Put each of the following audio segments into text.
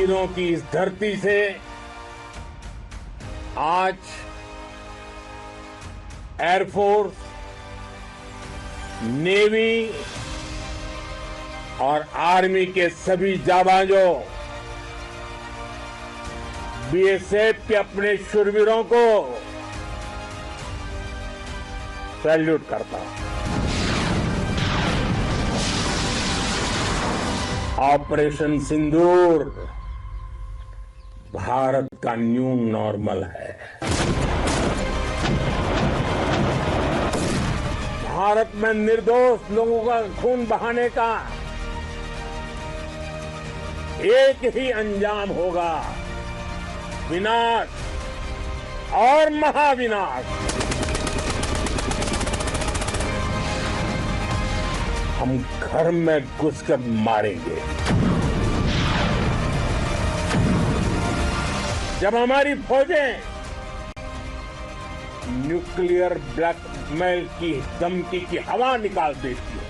वीरों की इस धरती से आज एयरफोर्स, नेवी और आर्मी के सभी जाबाजों, बीएसएफ के अपने शूरवीरों को सैल्यूट करता हूं। ऑपरेशन सिंदूर भारत का न्यू नॉर्मल है। भारत में निर्दोष लोगों का खून बहाने का एक ही अंजाम होगा, विनाश और महाविनाश। हम घर में घुसकर मारेंगे। जब हमारी फौजें न्यूक्लियर ब्लैकमेल की धमकी की हवा निकाल देती है,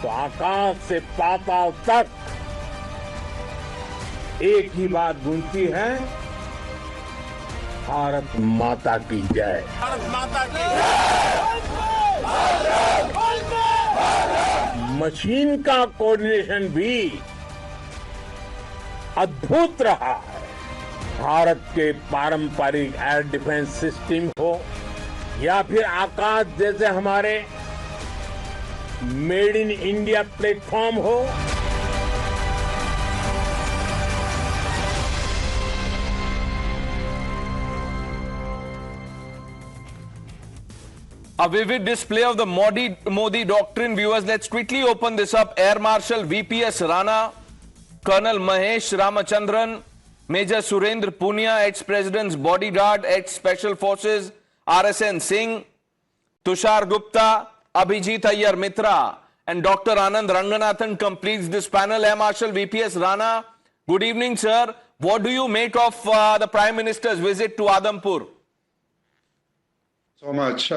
तो आकाश से पाताल तक एक ही बात गूंजती है, भारत माता की जय। भारत माता की जय। मशीन का कोऑर्डिनेशन भी अद्भुत रहा है। भारत के पारंपरिक एयर डिफेंस सिस्टम हो या फिर आकाश जैसे हमारे मेड इन इंडिया प्लेटफॉर्म हो, a vivid display of the Modi doctrine. Viewers, let's quickly open this up. Air Marshal VPS Rana, Colonel Mahesh Ramachandran, Major Surendra Punia, ex-President's bodyguard, ex-Special Forces, RSN Singh, Tushar Gupta, Abhijit Ayyar Mitra, and Dr. Anand Ranganathan completes this panel. Air Marshal VPS Rana, good evening, sir. What do you make of the Prime Minister's visit to Adampur? So much.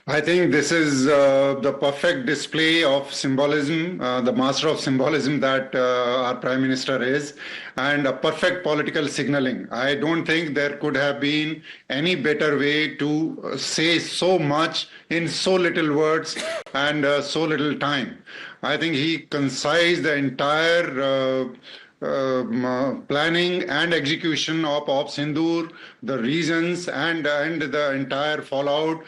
I think this is the perfect display of symbolism, the master of symbolism that our Prime Minister is, and a perfect political signaling. I don't think there could have been any better way to say so much in so little words and so little time. I think he concised the entire planning and execution of Sindoor, the reasons and the entire fallout.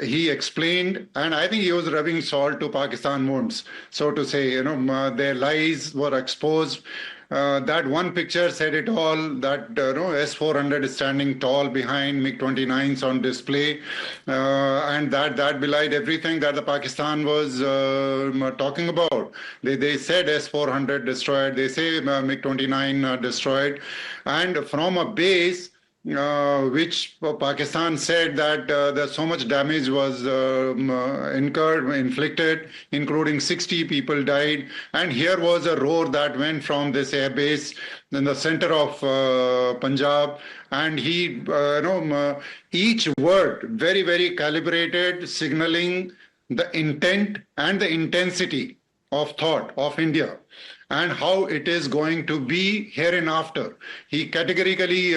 He explained, and I think he was rubbing salt to Pakistan wounds, so to say. Their lies were exposed. That one picture said it all, that S-400 is standing tall behind MiG-29s on display, and that belied everything that the Pakistan was talking about. They said S-400 destroyed, they say MiG-29 destroyed, and from a base which Pakistan said that so much damage was inflicted, including 60 people died. And here was a roar that went from this airbase in the center of Punjab. And he, each word very, very calibrated, signaling the intent and the intensity of thought of India and how it is going to be hereinafter. He categorically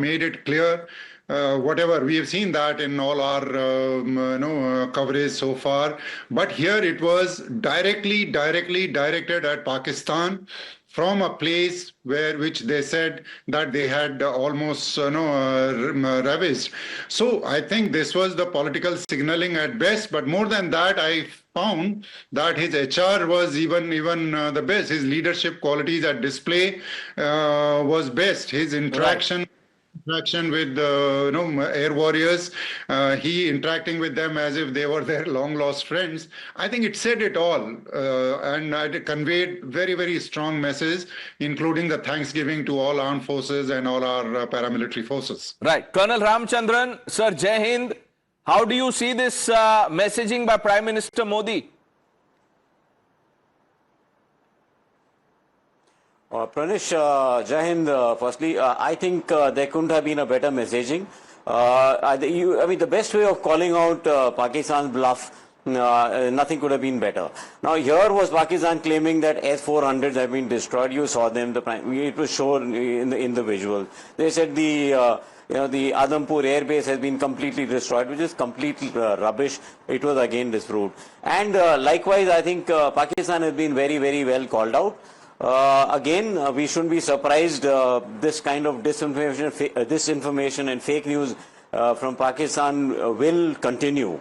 made it clear. Whatever we have seen that in all our coverage so far, but here it was directly directed at Pakistan from a place which they said that they had almost ravaged. So I think this was the political signaling at best, but more than that, I found that his HR was even the best. His leadership qualities at display was best. His interaction with air warriors, he interacting with them as if they were their long lost friends. I think it said it all, and it conveyed very, very strong message, including the thanksgiving to all armed forces and all our paramilitary forces. Right. Colonel Ramachandran, sir, Jai Hind. How do you see this messaging by Prime Minister Modi? Pranish, Jai Hind, firstly, I think there couldn't have been a better messaging. The best way of calling out Pakistan's bluff nothing could have been better. Now here was Pakistan claiming that S-400s have been destroyed. You saw them. It was shown in the visual. They said the Adampur air base has been completely destroyed, which is completely rubbish. It was again disproved. And likewise, I think Pakistan has been very, very well called out. Again, we shouldn't be surprised. This kind of disinformation and fake news from Pakistan will continue.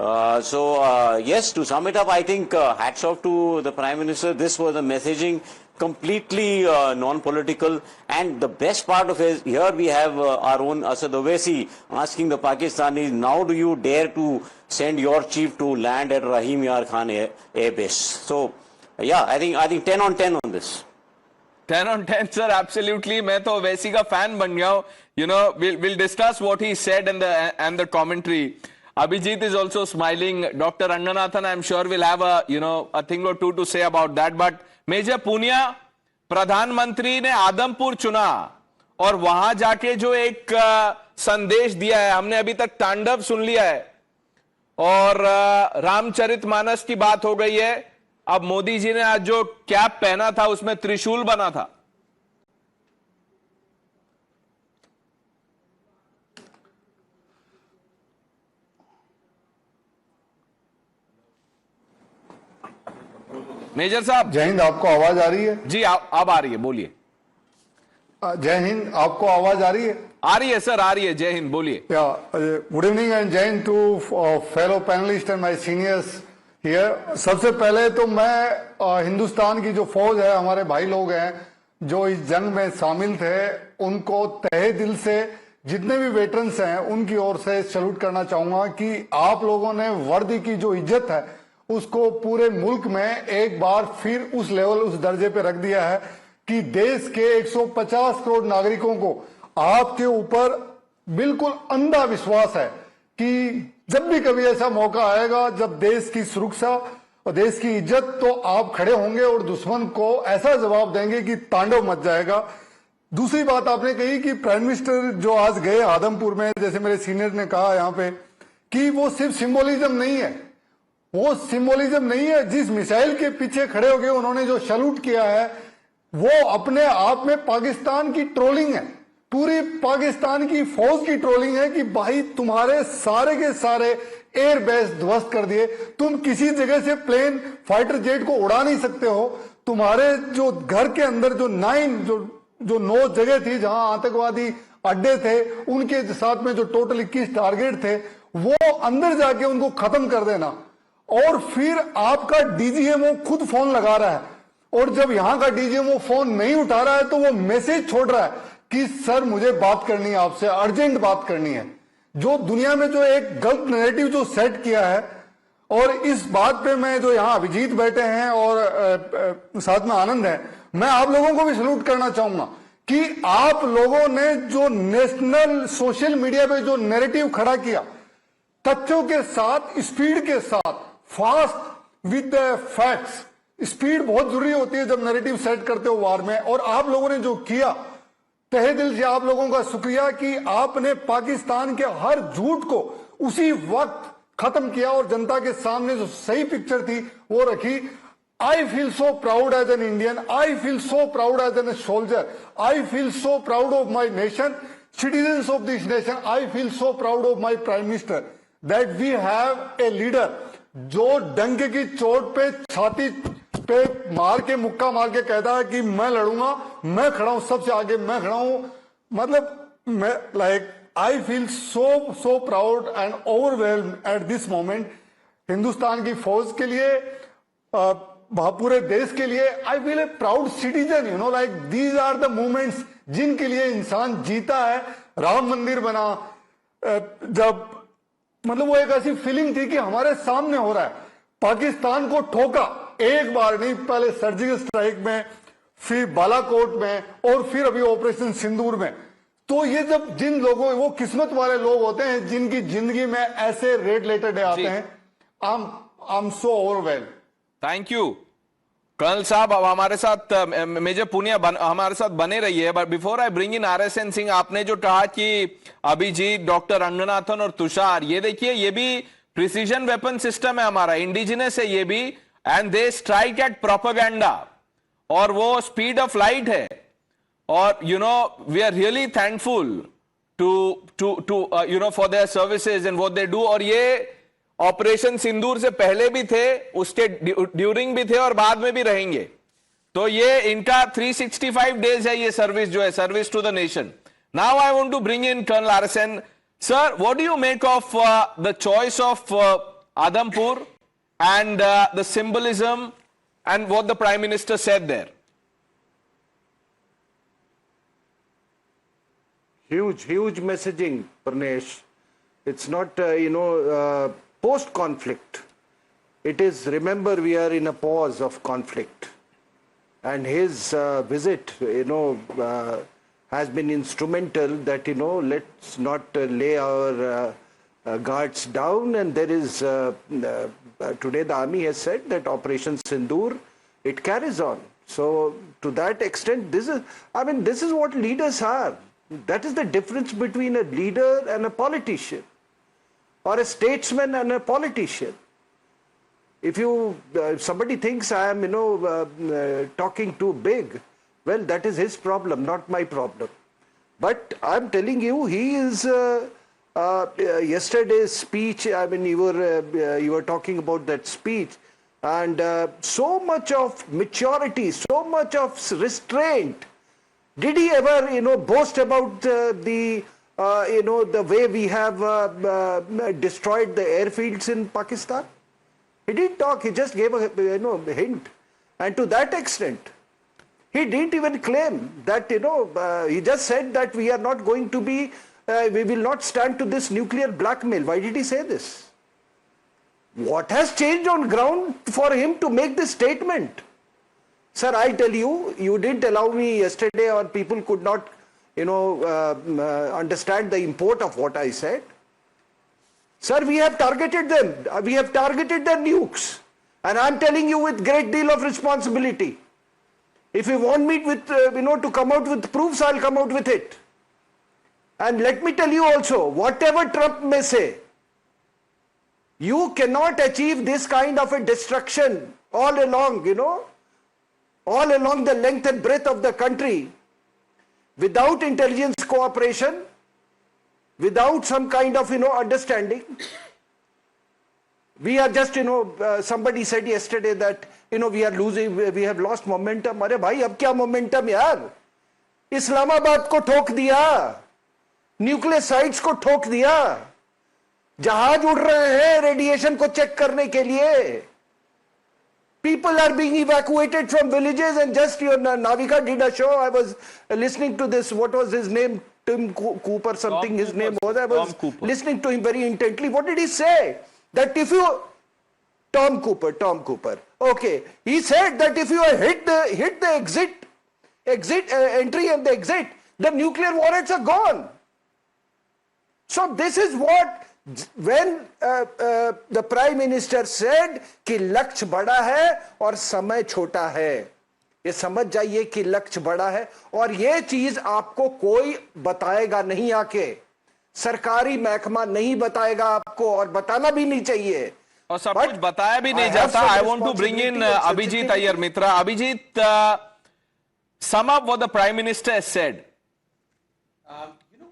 Yes, to sum it up, I think hats off to the Prime Minister. This was a messaging completely non-political, and the best part of it, here we have our own Asad Owaisi asking the Pakistanis, now do you dare to send your chief to land at Rahim Yar Khan Air Base? So, yeah, I think 10 on 10 on this. 10 on 10, sir, absolutely. मैं तो Owaisi का fan बन गया हूँ. You know, we'll discuss what he said and the commentary. Abhijit is also smiling. Dr. Ranganathan, I'm sure will have a thing or two to say about that. But major Punia, प्रधानमंत्री ने आदमपुर चुना और वहां जाके जो एक संदेश दिया है, हमने अभी तक तांडव सुन लिया है और रामचरितमानस की बात हो गई है. अब मोदी जी ने आज जो कैप पहना था उसमें त्रिशूल बना था. मेजर साहब, जय हिंद. आपको आवाज आ रही है? जी अब आ रही है, बोलिए. जय हिंद. आपको आवाज आ रही है? आ रही है सर, आ रही है. जय हिंद, बोलिए. गुड इवनिंग एंड जय हिंद to fellow panelist and my seniors here. सबसे पहले तो मैं हिंदुस्तान की जो फौज है, हमारे भाई लोग हैं जो इस जंग में शामिल थे, उनको तहे दिल से, जितने भी वेटरन्स हैं उनकी ओर से सैल्यूट करना चाहूंगा कि आप लोगों ने वर्दी की जो इज्जत है उसको पूरे मुल्क में एक बार फिर उस लेवल, उस दर्जे पे रख दिया है कि देश के 150 करोड़ नागरिकों को आपके ऊपर बिल्कुल अंधा विश्वास है कि जब भी कभी ऐसा मौका आएगा जब देश की सुरक्षा और देश की इज्जत, तो आप खड़े होंगे और दुश्मन को ऐसा जवाब देंगे कि तांडव मच जाएगा. दूसरी बात आपने कही कि प्राइम मिनिस्टर जो आज गए आदमपुर में, जैसे मेरे सीनियर ने कहा यहाँ पे, कि वो सिर्फ सिंबोलिज्म नहीं है. वो सिंबोलिज्म नहीं है. जिस मिसाइल के पीछे खड़े हो गए उन्होंने जो सैल्यूट किया है वो अपने आप में पाकिस्तान की ट्रोलिंग है, पूरी पाकिस्तान की फौज की ट्रोलिंग है कि भाई तुम्हारे सारे के सारे एयर बेस ध्वस्त कर दिए, तुम किसी जगह से प्लेन फाइटर जेट को उड़ा नहीं सकते हो. तुम्हारे जो घर के अंदर जो 9 जगह थी जहां आतंकवादी अड्डे थे, उनके साथ में जो टोटल 21 टारगेट थे, वो अंदर जाके उनको खत्म कर देना. और फिर आपका डीजीएमओ खुद फोन लगा रहा है, और जब यहां का डीजीएमओ फोन नहीं उठा रहा है तो वो मैसेज छोड़ रहा है कि सर मुझे बात करनी है आपसे, अर्जेंट बात करनी है. जो दुनिया में जो एक गलत नैरेटिव जो सेट किया है, और इस बात पे मैं जो यहाँ अभिजीत बैठे हैं और साथ में आनंद है, मैं आप लोगों को भी सैल्यूट करना चाहूंगा कि आप लोगों ने जो नेशनल सोशल मीडिया पे जो नैरेटिव खड़ा किया, तथ्यों के साथ, स्पीड के साथ, fast with the facts. Speed बहुत जरूरी होती है जब नैरेटिव सेट करते हो वार में, और आप लोगों ने जो किया, तहे दिल से आप लोगों का शुक्रिया कि आपने पाकिस्तान के हर झूठ को उसी वक्त खत्म किया और जनता के सामने जो सही पिक्चर थी वो रखी. I feel so proud as an Indian. I feel so proud as a soldier. I feel so proud of my nation, citizens of this nation. I feel so proud of my Prime Minister that we have a leader जो डंके की चोट पे, छाती पे मार के, मुक्का मार के कहता है कि मैं लड़ूंगा, मैं खड़ा हूं, सबसे आगे मैं खड़ा हूं. मतलब मैं I feel so proud and overwhelmed at this moment. Hindustan की फौज के लिए, पूरे देश के लिए, I feel a proud citizen. These are the moments जिनके लिए इंसान जीता है. राम मंदिर बना, जब मतलब वो एक ऐसी फीलिंग थी कि हमारे सामने हो रहा है. पाकिस्तान को ठोका, एक बार नहीं, पहले सर्जिकल स्ट्राइक में, फिर बालाकोट में, और फिर अभी ऑपरेशन सिंदूर में. तो ये जब जिन लोगों, वो किस्मत वाले लोग होते हैं जिनकी जिंदगी में ऐसे रेड लेटर डे आते हैं. I am so overwhelmed. Thank you colonel साहब. अब हमारे साथ मेजर पूनिया हमारे साथ बने रही है. But before I bring in RSN Singh, आपने जो कहा कि अभिजीत, डॉक्टर रंगनाथन और तुषार, ये देखिए, ये भी प्रिसीजन वेपन सिस्टम है हमारा, इंडिजिनस है ये भी, and they strike at propaganda, और वो स्पीड ऑफ लाइट है. और you know we are really thankful to you know for their services and what they do. और ये ऑपरेशन सिंदूर से पहले भी थे, उसके ड्यूरिंग भी थे और बाद में भी रहेंगे. तो ये इनका 365 डेज है ये सर्विस जो है, service to the nation. Now I want to bring in colonel RSN. Sir, what do you make of the choice of Adhampur and the symbolism and what the Prime Minister said there? Huge messaging, Pranesh. It's not, post-conflict. It is, remember, we are in a pause of conflict. And his visit, has been instrumental that, let's not lay our guards down. And there is, today the army has said that Operation Sindoor, it carries on. So to that extent, this is what leaders are. That is the difference between a leader and a politician, or a statesman and a politician. If somebody thinks I am, talking too big, well, that is his problem, not my problem. But I'm telling you, he is, yesterday's speech, you were talking about that speech, and so much of maturity, so much of restraint. Did he ever, boast about the way we have destroyed the airfields in Pakistan? He didn't talk. He just gave a hint, and to that extent, he didn't even claim that he just said that we are not going to be, we will not stand to this nuclear blackmail. Why did he say this? What has changed on ground for him to make this statement? Sir, I tell you, you didn't allow me yesterday, or people could not, understand the import of what I said. Sir, we have targeted them. We have targeted their nukes. And I'm telling you with great deal of responsibility. If you want me with, to come out with proofs, I'll come out with it. And let me tell you also, whatever Trump may say, you cannot achieve this kind of a destruction all along, all along the length and breadth of the country without intelligence cooperation, without some kind of, understanding. We are just, somebody said yesterday that, we are losing, we have lost momentum. अरे भाई, अब क्या momentum यार? इस्लामाबाद को ठोक दिया, nuclear sites को ठोक दिया, जहाज उड़ रहे हैं रेडिएशन को चेक करने के लिए. People are being evacuated from villages, and just Navika did a show. I was listening to this, what was his name? Tim Cooper, something his name was. I was listening to him very intently. What did he say? That if you, Tom Cooper. Okay. He said that if you hit the entry and the exit, the nuclear warheads are gone. So this is what, when the Prime Minister said कि लक्ष्य बड़ा है और समय छोटा है, ये समझ जाइए कि लक्ष्य बड़ा है, और ये चीज आपको कोई बताएगा नहीं, आके सरकारी महकमा नहीं बताएगा आपको, और बताना भी नहीं चाहिए, और सब कुछ बताया भी नहीं जाता. I want to bring in Abhijit Iyer Mitra. Abhijit, sum up what the Prime Minister has said.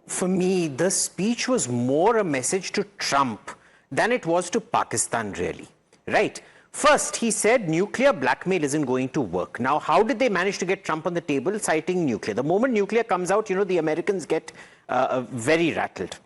For me, the speech was more a message to Trump than it was to Pakistan, really. Right? First, he said nuclear blackmail isn't going to work. Now, how did they manage to get Trump on the table? Citing nuclear. The moment nuclear comes out, the Americans get very rattled.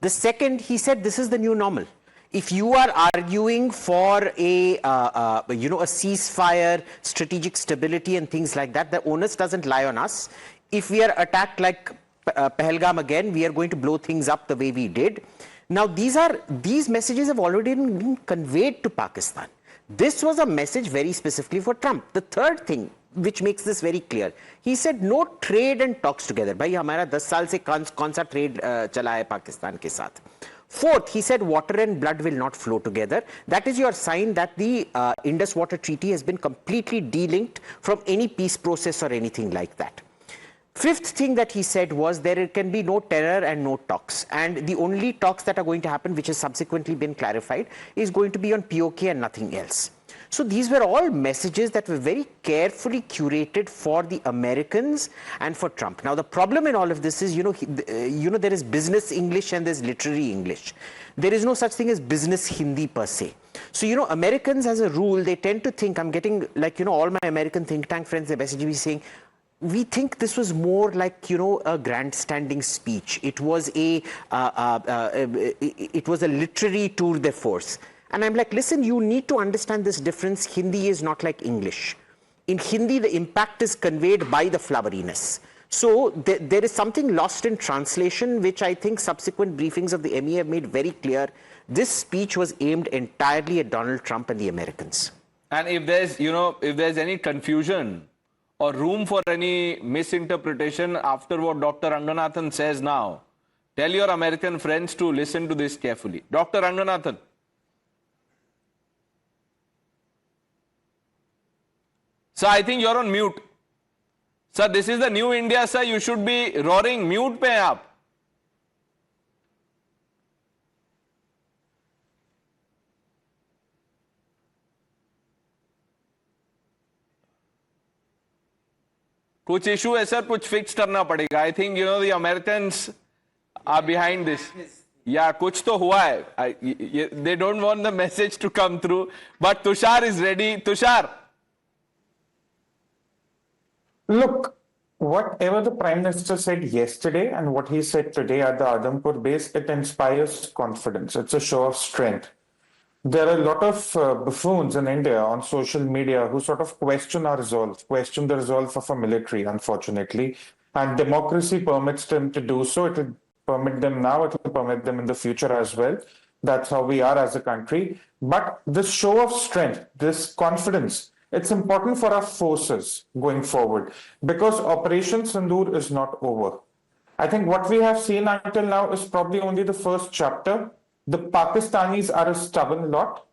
The second, he said this is the new normal. If you are arguing for a ceasefire, strategic stability and things like that, the onus doesn't lie on us. If we are attacked like Pahalgam again, we are going to blow things up the way we did. Now, these messages have already been conveyed to Pakistan. This was a message very specifically for Trump. The third thing, which makes this very clear, he said no trade and talks together. Bhai, hamara 10 saal se kaun sa trade chala hai Pakistan ke saath. Fourth, he said water and blood will not flow together. That is your sign that the Indus Water Treaty has been completely delinked from any peace process or anything like that. Fifth thing that he said was there can be no terror and no talks. And the only talks that are going to happen, which has subsequently been clarified, is going to be on POK and nothing else. So these were all messages that were very carefully curated for the Americans and for Trump. Now, the problem in all of this is, there is business English and there's literary English. There is no such thing as business Hindi per se. So, Americans as a rule, they tend to think, I'm getting all my American think tank friends, they're messaging me saying, we think this was more like, a grandstanding speech. It was it was a literary tour de force. And I'm like, listen, you need to understand this difference. Hindi is not like English. In Hindi, the impact is conveyed by the floweriness. So there is something lost in translation, which I think subsequent briefings of the ME have made very clear. This speech was aimed entirely at Donald Trump and the Americans. And if there's any confusion or room for any misinterpretation after what Dr. Ranganathan says now, tell your American friends to listen to this carefully. Dr. Ranganathan. Sir, I think you're on mute. Sir, this is the new India, sir. You should be roaring. Mute pe aap. कुछ issue है sir, कुछ fix करना पड़ेगा. I think the Americans are behind this. Yeah, कुछ तो हुआ है. They don't want the message to come through. But Tushar is ready. Tushar. Look, whatever the Prime Minister said yesterday and what he said today at the Adhampur base, it inspires confidence. It's a show of strength. There are a lot of buffoons in India on social media who sort of question our resolve, question the resolve of our military, unfortunately. And democracy permits them to do so. It will permit them now, it will permit them in the future as well. That's how we are as a country. But this show of strength, this confidence, it's important for our forces going forward because Operation Sindoor is not over. I think what we have seen until now is probably only the first chapter. The Pakistanis are a stubborn lot.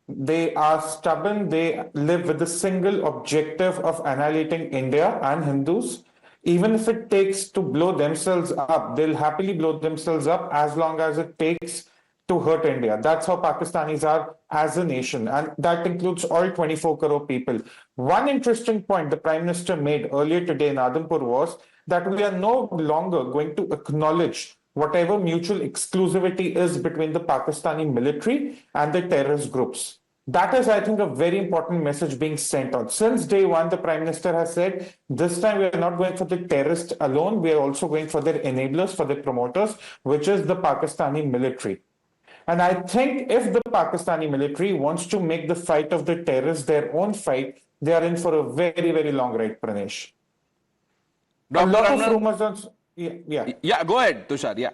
They are stubborn. They live with the single objective of annihilating India and Hindus. Even if it takes to blow themselves up, they'll happily blow themselves up as long as it takes to hurt India. That's how Pakistanis are as a nation, and that includes all 24 crore people. One interesting point the Prime Minister made earlier today in Adhampur was that we are no longer going to acknowledge whatever mutual exclusivity is between the Pakistani military and the terrorist groups. That is, I think, a very important message being sent out. Since day one, the Prime Minister has said, this time we are not going for the terrorists alone, we are also going for their enablers, for their promoters, which is the Pakistani military. And I think if the Pakistani military wants to make the fight of the terrorists their own fight, they are in for a very, very long ride, Pranesh. A lot of rumors on... Yeah, go ahead, Tushar, yeah.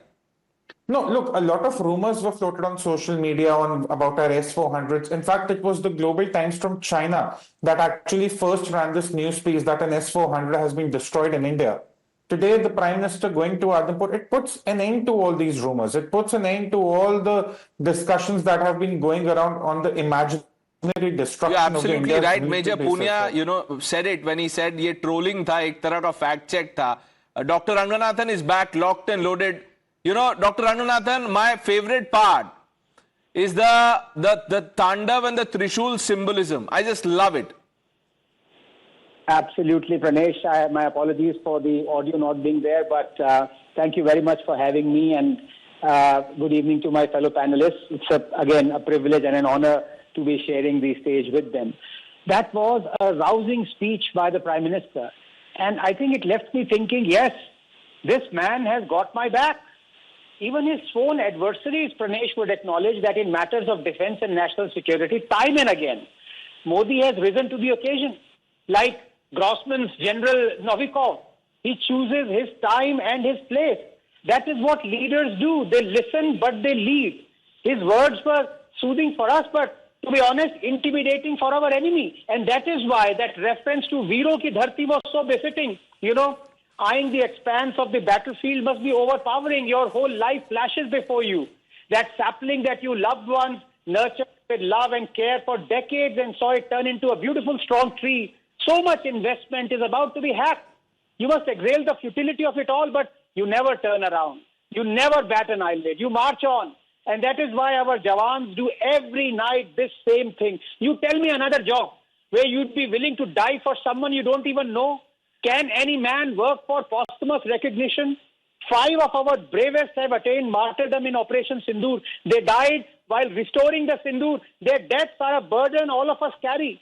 No, look, a lot of rumors were floated on social media about our S-400s. In fact, it was the Global Times from China that actually first ran this news piece that an S-400 has been destroyed in India. Today, the Prime Minister going to Adhampur, it puts an end to all these rumors. It puts an end to all the discussions that have been going around on the imaginary destruction You're of the absolutely India. right. Major Punia, said it when he said ye trolling tha, ek tarah ka fact check tha. Dr. Ranganathan is back, locked and loaded. Dr. Ranganathan, my favorite part is the Tandav and the Trishul symbolism. I just love it. Absolutely, Pranesh. My apologies for the audio not being there, but thank you very much for having me, and good evening to my fellow panelists. It's, again, a privilege and an honor to be sharing the stage with them. That was a rousing speech by the Prime Minister, and I think it left me thinking, yes, this man has got my back. Even his sworn adversaries, Pranesh, would acknowledge that in matters of defense and national security, time and again, Modi has risen to the occasion. Like Grossman's General Novikov, he chooses his time and his place. That is what leaders do. They listen, but they lead. His words were soothing for us, but to be honest, intimidating for our enemy. And that is why that reference to Veero ki dharti was so befitting. Eyeing the expanse of the battlefield must be overpowering. Your whole life flashes before you. That sapling that you loved once, nurtured with love and care for decades and saw it turn into a beautiful, strong tree. So much investment is about to be hacked. You must exhale the futility of it all, but you never turn around. You never bat an eyelid. You march on. And that is why our Jawans do every night this same thing. You tell me another job where you'd be willing to die for someone you don't even know. Can any man work for posthumous recognition? 5 of our bravest have attained martyrdom in Operation Sindoor. They died while restoring the Sindoor. Their deaths are a burden all of us carry.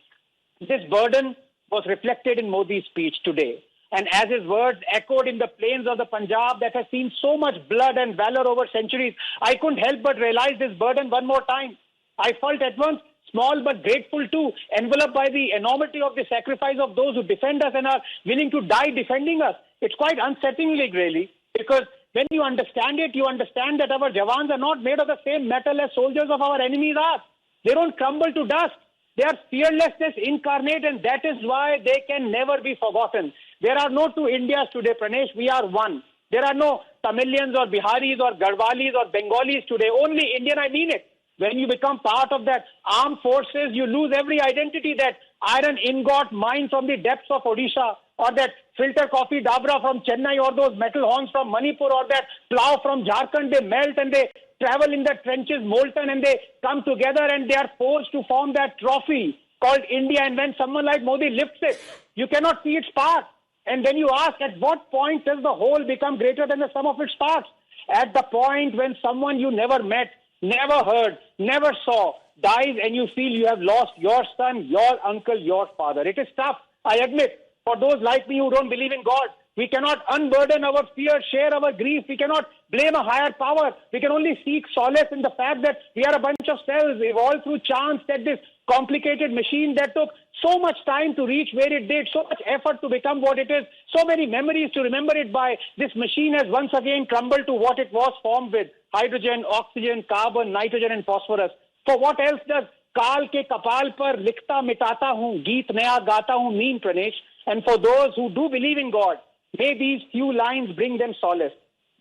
This burden was reflected in Modi's speech today. And as his words echoed in the plains of the Punjab that has seen so much blood and valor over centuries, I couldn't help but realize this burden one more time. I felt at once small but grateful too, enveloped by the enormity of the sacrifice of those who defend us and are willing to die defending us. It's quite unsettling, really, because when you understand it, you understand that our Jawans are not made of the same metal as soldiers of our enemies are. They don't crumble to dust. They are fearlessness incarnate, and that is why they can never be forgotten. There are no two Indias today, Pranesh. We are one. There are no Tamilians or Biharis or Garhwalis or Bengalis today. Only Indian, I mean it. When you become part of that armed forces, you lose every identity. That iron ingot mine from the depths of Odisha, or that filter coffee dabra from Chennai, or those metal horns from Manipur, or that plow from Jharkhand, they melt and they travel in the trenches molten, and they come together and they are forced to form that trophy called India. And when someone like Modi lifts it, you cannot see its parts. And then you ask, at what point does the whole become greater than the sum of its parts? At the point when someone you never met, never heard, never saw, dies, and you feel you have lost your son, your uncle, your father. It is tough, I admit, for those like me who don't believe in God. We cannot unburden our fear, share our grief. We cannot blame a higher power. We can only seek solace in the fact that we are a bunch of cells evolved through chance, that this complicated machine that took so much time to reach where it did, so much effort to become what it is, so many memories to remember it by, this machine has once again crumbled to what it was formed with: hydrogen, oxygen, carbon, nitrogen and phosphorus. For what else does काल के कपाल पर लिखता मिटाता हूँ, गीत नया गाता हूँ mean, Pranesh? And for those who do believe in God, may these few lines bring them solace.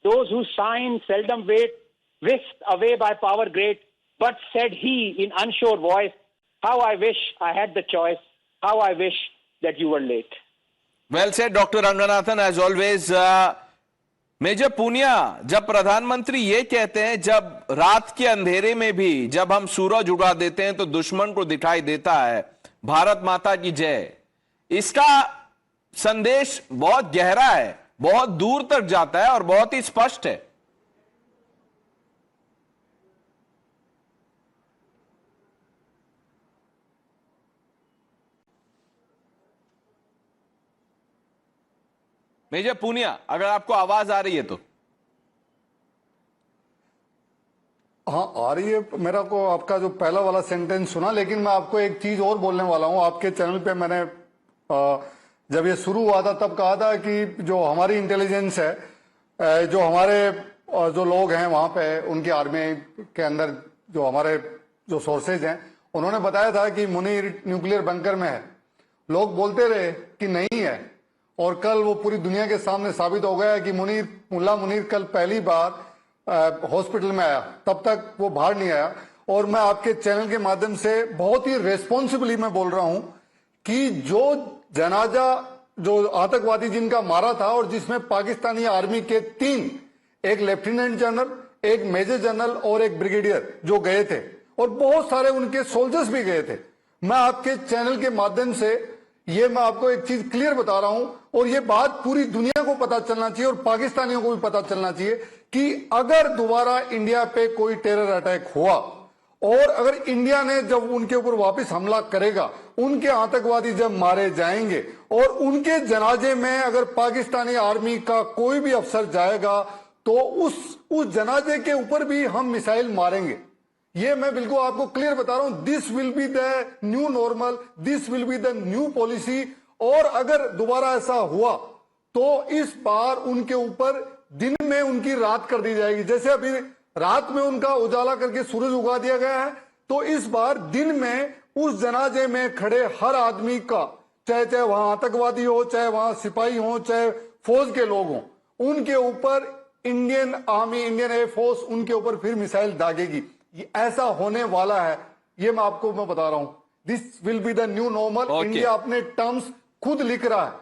Those who sign seldom wait, whisked away by power great, but said he in unsure voice, how I wish I had the choice, how I wish that you were late. Well said, Dr. Ranganathan, as always. Major Punia, जब प्रधानमंत्री ये कहते हैं जब रात के अंधेरे में भी जब हम सूरज उड़ा देते हैं तो दुश्मन को दिखाई देता है, भारत माता की जय, इसका संदेश बहुत गहरा है, बहुत दूर तक जाता है और बहुत ही स्पष्ट है. मेजर पूनिया, अगर आपको आवाज आ रही है तो. हाँ, आ रही है. मेरा को आपका जो पहला वाला सेंटेंस सुना, लेकिन मैं आपको एक चीज और बोलने वाला हूं. आपके चैनल पे मैंने जब ये शुरू हुआ था तब कहा था कि जो हमारी इंटेलिजेंस है, जो हमारे जो लोग हैं वहां पे, उनकी आर्मी के अंदर जो हमारे जो सोर्सेज हैं, उन्होंने बताया था कि मुनीर न्यूक्लियर बंकर में है. लोग बोलते रहे कि नहीं है, और कल वो पूरी दुनिया के सामने साबित हो गया कि मुल्ला मुनीर कल पहली बार हॉस्पिटल में आया. तब तक वो बाहर नहीं आया. और मैं आपके चैनल के माध्यम से बहुत ही रेस्पॉन्सिबली मैं बोल रहा हूं कि जो जनाजा जो आतंकवादी जिनका मारा था, और जिसमें पाकिस्तानी आर्मी के 3, एक लेफ्टिनेंट जनरल, एक मेजर जनरल और एक ब्रिगेडियर जो गए थे, और बहुत सारे उनके सोल्जर्स भी गए थे. मैं आपके चैनल के माध्यम से ये मैं आपको एक चीज क्लियर बता रहा हूं, और ये बात पूरी दुनिया को पता चलना चाहिए और पाकिस्तानियों को भी पता चलना चाहिए कि अगर दोबारा इंडिया पे कोई टेरर अटैक हुआ, और अगर इंडिया ने जब उनके ऊपर वापस हमला करेगा, उनके आतंकवादी जब मारे जाएंगे और उनके जनाजे में अगर पाकिस्तानी आर्मी का कोई भी अफसर जाएगा, तो उस जनाजे के ऊपर भी हम मिसाइल मारेंगे. ये मैं बिल्कुल आपको क्लियर बता रहा हूं. This will be the new normal, this will be the new policy. और अगर दोबारा ऐसा हुआ तो इस बार उनके ऊपर दिन में उनकी रात कर दी जाएगी. जैसे अभी रात में उनका उजाला करके सूरज उगा दिया गया है, तो इस बार दिन में उस जनाजे में खड़े हर आदमी का, चाहे वहां आतंकवादी हो, चाहे वहां सिपाही हो, चाहे फौज के लोग हों, उनके ऊपर इंडियन आर्मी, इंडियन एयरफोर्स उनके ऊपर फिर मिसाइल दागेगी. ये ऐसा होने वाला है, ये मैं आपको बता रहा हूं. This will be the new normal. India अपने टर्म्स खुद लिख रहा है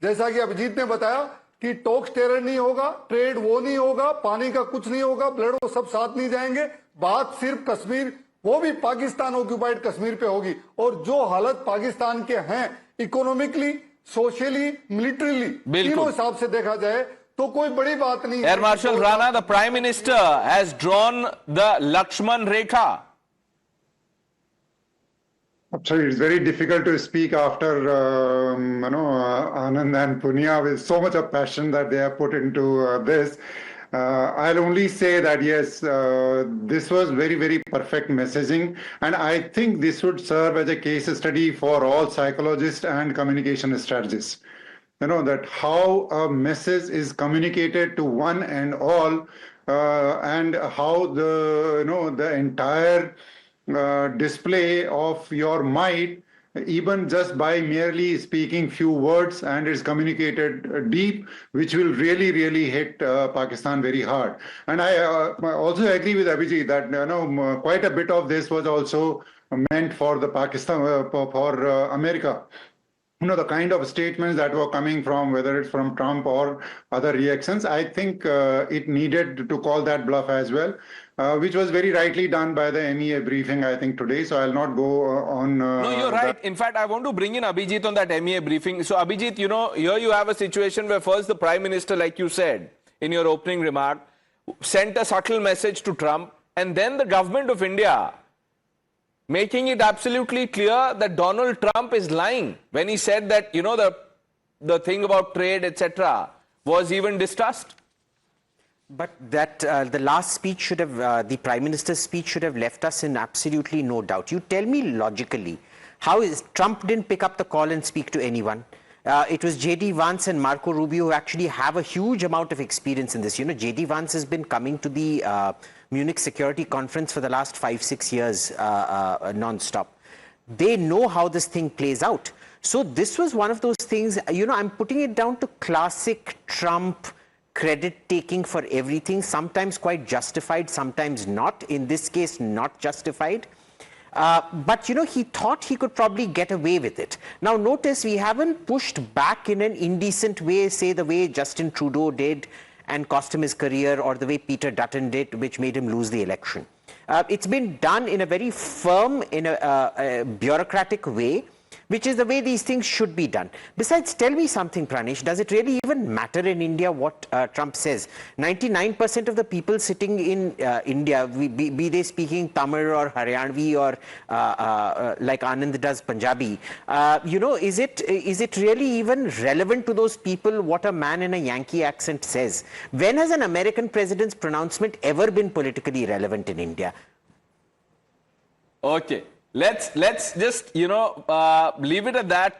जैसा कि अभिजीत ने बताया कि टॉक्स टेरर नहीं होगा, ट्रेड वो नहीं होगा, पानी का कुछ नहीं होगा, ब्लड वो सब साथ नहीं जाएंगे। बात सिर्फ कश्मीर, वो भी पाकिस्तान ऑक्यूपाइड कश्मीर पे होगी। और जो हालत पाकिस्तान के हैं इकोनॉमिकली, सोशली, मिलिट्रीली, तीनों हिसाब से देखा जाए तो कोई बड़ी बात नहीं है। Air Marshal Rana, the Prime Minister has drawn the Lakshman Rekha. Sorry, it's very difficult to speak after Anand and Punia with so much of passion that they have put into this. I'll only say that yes, this was very, very perfect messaging, and I think this would serve as a case study for all psychologists and communication strategists. That how a message is communicated to one and all, and how the entire display of your might, even just by merely speaking few words, and it's communicated deep, which will really, really hit Pakistan very hard. And I also agree with Abhijit that quite a bit of this was also meant for the Pakistan, for America. The kind of statements that were coming from, whether it's from Trump or other reactions, I think it needed to call that bluff as well, which was very rightly done by the MEA briefing, I think, today. So I'll not go on. No, you're right. In fact, I want to bring in Abhijit on that MEA briefing. So Abhijit, here you have a situation where first the Prime Minister, like you said in your opening remark, sent a subtle message to Trump, and then the government of India making it absolutely clear that Donald Trump is lying when he said that, the thing about trade, etc., was even discussed. But that the last speech should have, the Prime Minister's speech should have left us in absolutely no doubt. You tell me logically, how is Trump didn't pick up the call and speak to anyone? It was J.D. Vance and Marco Rubio who actually have a huge amount of experience in this. J.D. Vance has been coming to the Munich Security Conference for the last 5-6 years non-stop. They know how this thing plays out. So this was one of those things, I'm putting it down to classic Trump credit taking for everything, sometimes quite justified, sometimes not. In this case, not justified. But he thought he could probably get away with it. Now notice we haven't pushed back in an indecent way, say the way Justin Trudeau did and cost him his career, or the way Peter Dutton did, which made him lose the election. It's been done in a very firm, in a bureaucratic way, which is the way these things should be done. Besides, tell me something, Pranish, does it really even matter in India what Trump says? 99% of the people sitting in India, be they speaking Tamil or Haryanvi or like Anand does Punjabi, is it really even relevant to those people what a man in a Yankee accent says? When has an American president's pronouncement ever been politically relevant in India? Okay. Let's just, leave it at that.